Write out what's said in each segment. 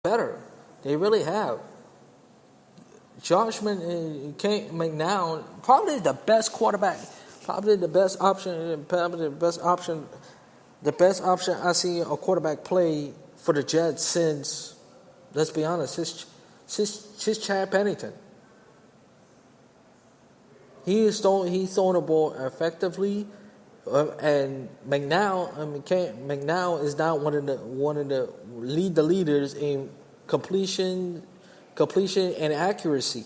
better. They really have. Josh McNown, probably the best quarterback, probably the best option I see a quarterback play for the Jets since, let's be honest, since Chad Pennington. He's throwing the ball effectively, and McNown is now one of the leaders in completion and accuracy.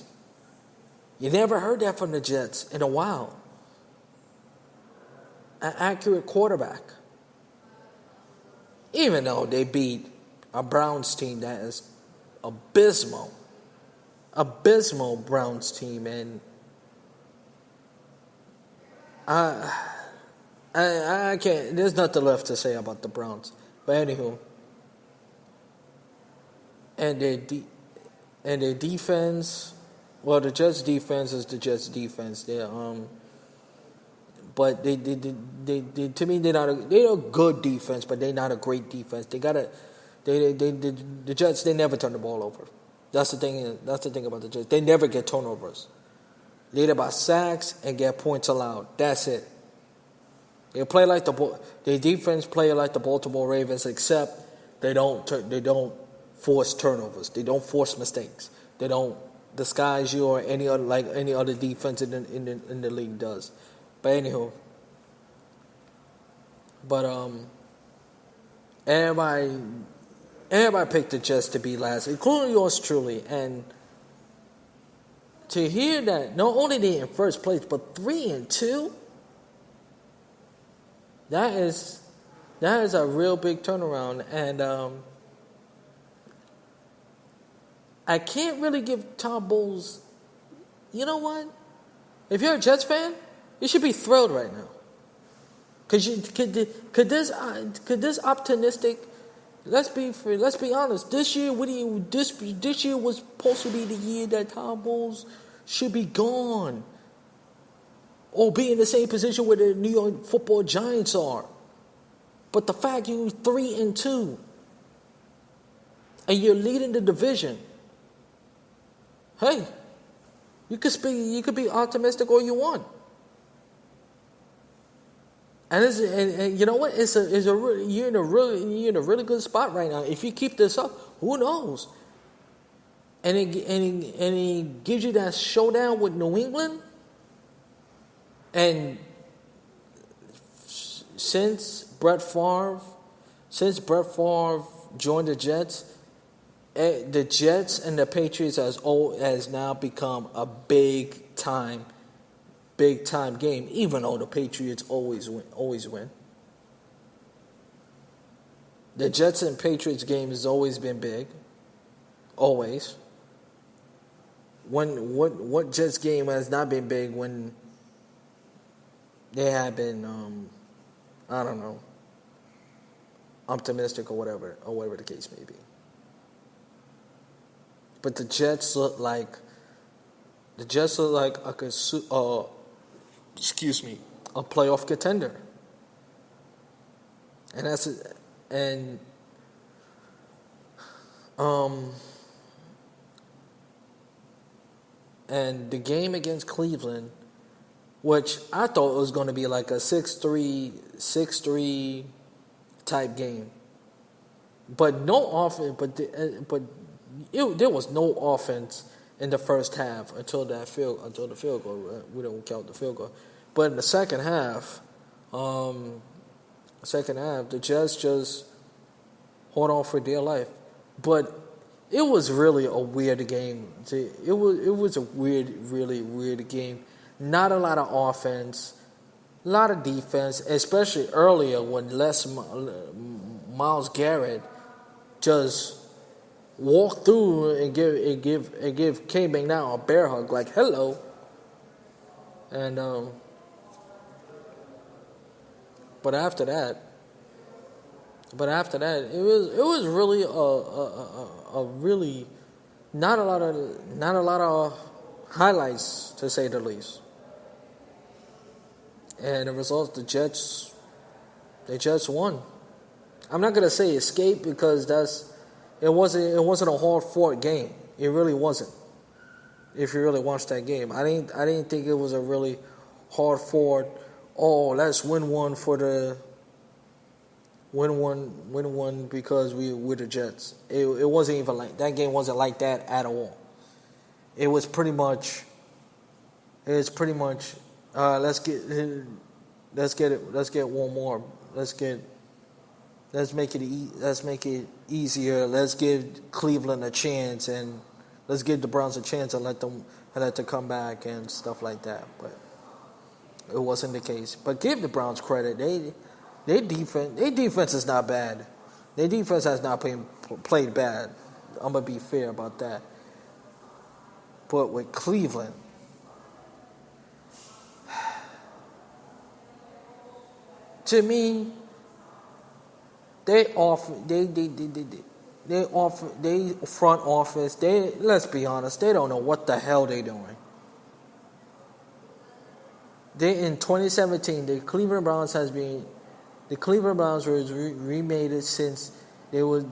You never heard that from the Jets in a while. An accurate quarterback. Even though they beat a Browns team that is abysmal Browns team, and I can't. There's nothing left to say about the Browns. But anywho, and their defense. Well, the Jets' defense is the Jets' defense. But they to me they're a good defense, but they're not a great defense. The Jets, they never turn the ball over. That's the thing about the Jets. They never get turnovers. Lead by sacks and get points allowed. That's it. They play like their defense play like the Baltimore Ravens, except they don't force turnovers. They don't force mistakes. They don't disguise you or any other defense in the league does. But anywho, everybody picked the Jets to be last, including yours truly, and to hear that not only they in first place but 3-2, that is a real big turnaround, and I can't really give Todd Bowles. You know what? If you're a Jets fan, you should be thrilled right now. Could this optimistic? Let's be honest. This year was supposed to be the year that Todd Bowles should be gone, or be in the same position where the New York Football Giants are. But the fact you're 3-2, and you're leading the division. Hey, you could be optimistic all you want. And you know what? You're in a really good spot right now. If you keep this up, who knows? And it gives you that showdown with New England. And since Brett Favre joined the Jets and the Patriots has now become a big time game, even though the Patriots always win. The Jets and Patriots game has always been big. Always. What Jets game has not been big when they have been I don't know, optimistic or whatever the case may be. But the Jets look like a playoff contender. And the game against Cleveland, which I thought was going to be like a 6-3 type game, but no offense. There was no offense in the first half until the field goal. We don't count the field goal, but in the second half, the Jets just hold on for dear life. But it was really a weird game. It was a really weird game. Not a lot of offense, a lot of defense, especially earlier when Myles Garrett just walked through and give K McNown a bear hug, like hello. And but after that, it was really a really not a lot of highlights, to say the least. And the result, the Jets won. I'm not gonna say escape because It wasn't a hard fought game. It really wasn't. If you really watched that game, I didn't think it was a really hard fought. Oh, let's win one because we're the Jets. It wasn't even like that. Game wasn't like that at all. It was pretty much. Let's get one more. Let's make it easier. Let's give Cleveland a chance, and let's give the Browns a chance and let them come back and stuff like that. But it wasn't the case. But give the Browns credit. Their defense is not bad. Their defense has not played bad. I'm gonna be fair about that. But with Cleveland, to me, they front office. Let's be honest, they don't know what the hell they're doing. In 2017, the Cleveland Browns was remade since they bring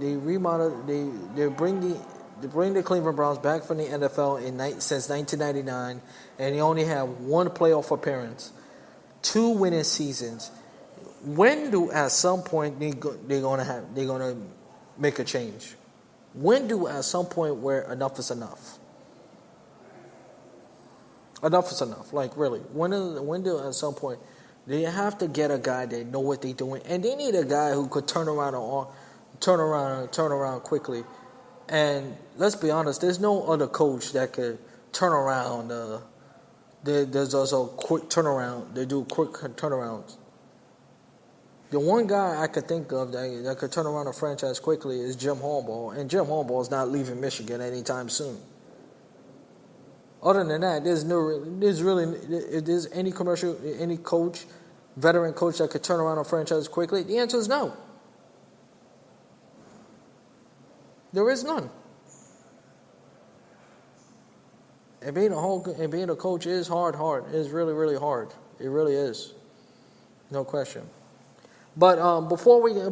the Cleveland Browns back from the NFL since 1999, and they only have one playoff appearance, 2 winning seasons. When do at some point they're gonna make a change? When do at some point where enough is enough? Enough is enough. Like really, when do at some point they have to get a guy that know what they're doing, and they need a guy who could turn around quickly. And let's be honest, there's no other coach that could turn around. There's also quick turnaround. They do quick turnarounds. The one guy I could think of that could turn around a franchise quickly is Jim Harbaugh, and Jim Harbaugh is not leaving Michigan anytime soon. Other than that, if there's any coach, veteran coach that could turn around a franchise quickly, the answer is no. There is none. And being a coach is hard. It's really, really hard. It really is. No question. But before we get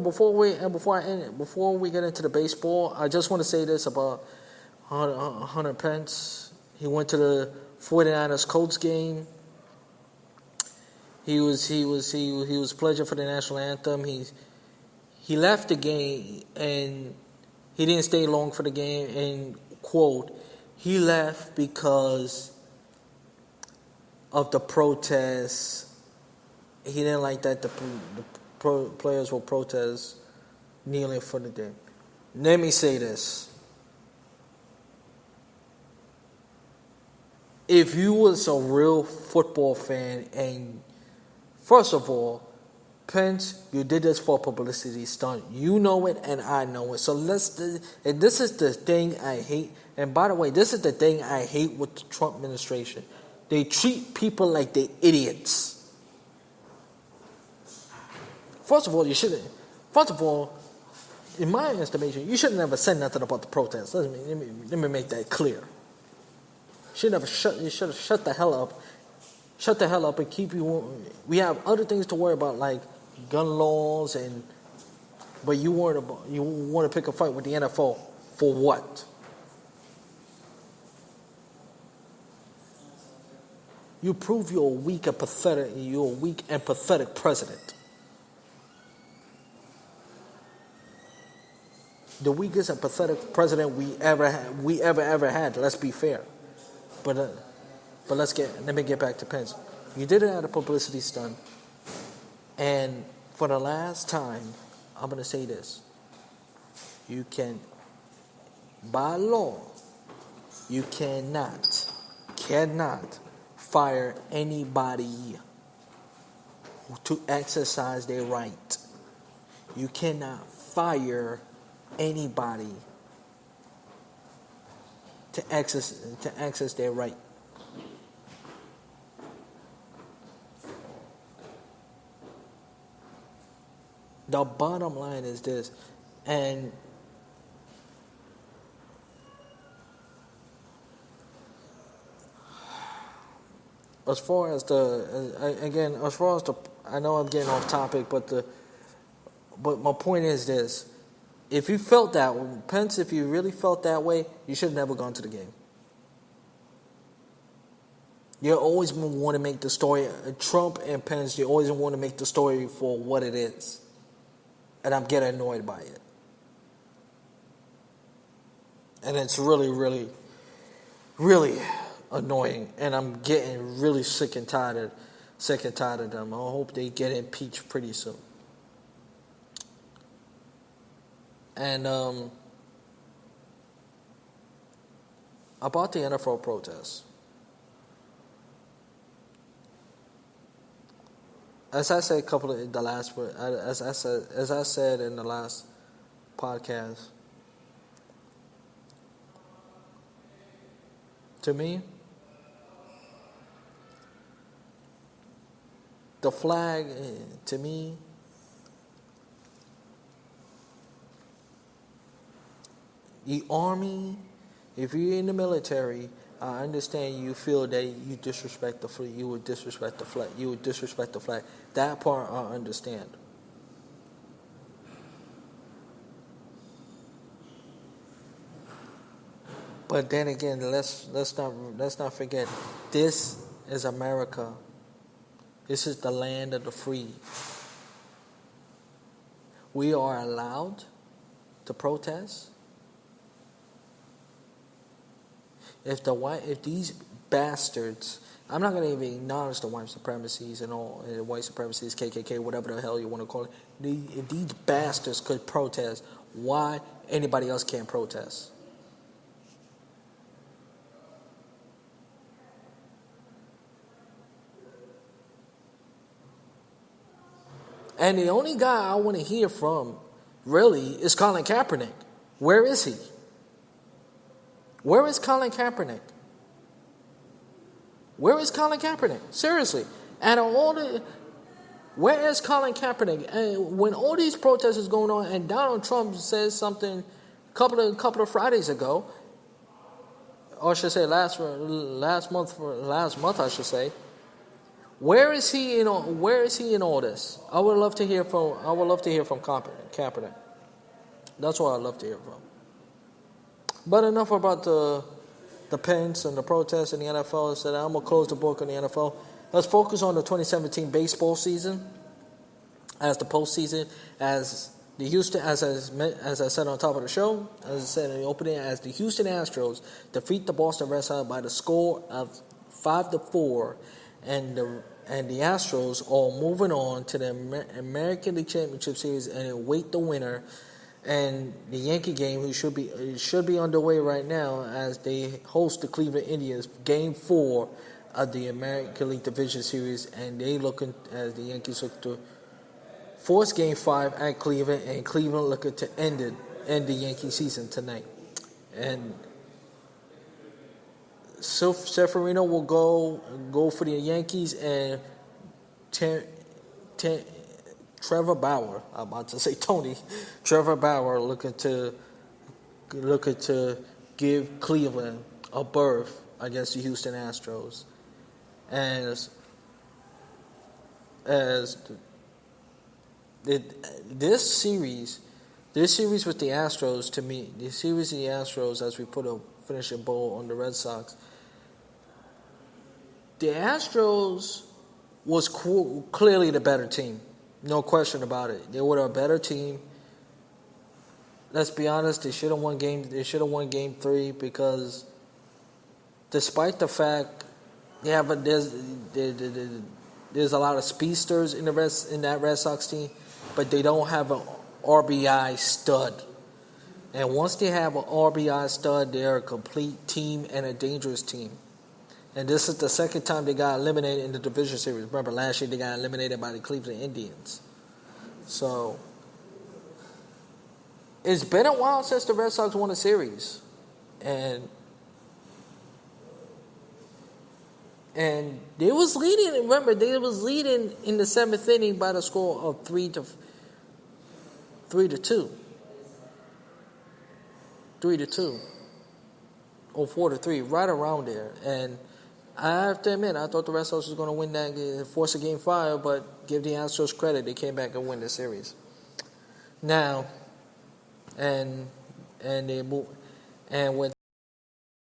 into the baseball, I just want to say this about Hunter Pence. He went to the 49ers Colts game. He was pledging for the national anthem. He left the game and he didn't stay long for the game. And quote, he left because of the protests. He didn't like that the players will protest kneeling for the game. Let me say this. If you was a real football fan, and first of all, Pence, you did this for a publicity stunt. You know it, and I know it. So and this is the thing I hate. And by the way, this is the thing I hate with the Trump administration. They treat people like they're idiots. First of all, in my estimation, you should have never said nothing about the protests. Let me make that clear. You should have shut the hell up. Shut the hell up and keep you. We have other things to worry about, like gun laws, but you want to pick a fight with the NFL for what? You prove you're a weak and pathetic president. The weakest and pathetic president we ever had. Let's be fair. But let me get back to Pence. You did it at a publicity stunt, and for the last time, I'm gonna say this: you can, by law, you cannot fire anybody to exercise their right. You cannot fire anybody to access their right. The bottom line is this, and as far as I know I'm getting off topic, but my point is this: If you felt that, Pence, if you really felt that way, you should have never gone to the game. You always want to make the story, Trump and Pence, you always want to make the story for what it is. And I'm getting annoyed by it. And it's really, really, really annoying. And I'm getting really sick and tired of them. I hope they get impeached pretty soon. And about the NFL protests. As I said as I said in the last podcast, to me, the flag, to me, the army, if you're in the military, I understand you feel that you disrespect the flag. You would disrespect the flag. You would disrespect the flag. That part I understand. But then again, let's not forget, this is America. This is the land of the free. We are allowed to protest. If these bastards, I'm not going to even acknowledge the white supremacies and all, white supremacies, KKK, whatever the hell you want to call it. If these bastards could protest, why anybody else can't protest? And the only guy I want to hear from, really, is Colin Kaepernick. Where is he? Where is Colin Kaepernick? Where is Colin Kaepernick? Seriously. Where is Colin Kaepernick? And when all these protests is going on, and Donald Trump says something a couple of Fridays ago, or I should say last month I should say. Where is he in all this? I would love to hear from Kaepernick. That's what I'd love to hear from. But enough about the Pence and the protests in the NFL. I said I'm gonna close the book on the NFL. Let's focus on the 2017 baseball season as the postseason, as I said on top of the show, as I said in the opening, as the Houston Astros defeat the Boston Red Sox by the score of 5-4, and the Astros are moving on to the American League Championship Series and await the winner. And the Yankee game, who should be underway right now, as they host the Cleveland Indians, Game 4 of the American League Division Series, and as the Yankees look to force Game 5 at Cleveland, and Cleveland looking to end the Yankee season tonight. And Severino will go for the Yankees, and Trevor Bauer, I'm about to say Tony. Trevor Bauer looking to give Cleveland a berth against the Houston Astros. This series with the Astros, to me, the series of the Astros, as we put a finishing bow on the Red Sox, the Astros was clearly the better team. No question about it. They were a better team. Let's be honest, they should have won game 3, because despite the fact there's a lot of speedsters in that Red Sox team, but they don't have an RBI stud. And once they have an RBI stud, they're a complete team and a dangerous team. And this is the second time they got eliminated in the division series. Remember, last year they got eliminated by the Cleveland Indians. So, it's been a while since the Red Sox won a series. And they was leading. Remember, they was leading in the 7th inning by the score of 3-2. 3-2. Or 4-3, right around there. And I have to admit, I thought the Red Sox was going to win that, force a Game 5, but give the Astros credit, they came back and win the series. Now, and they move, and with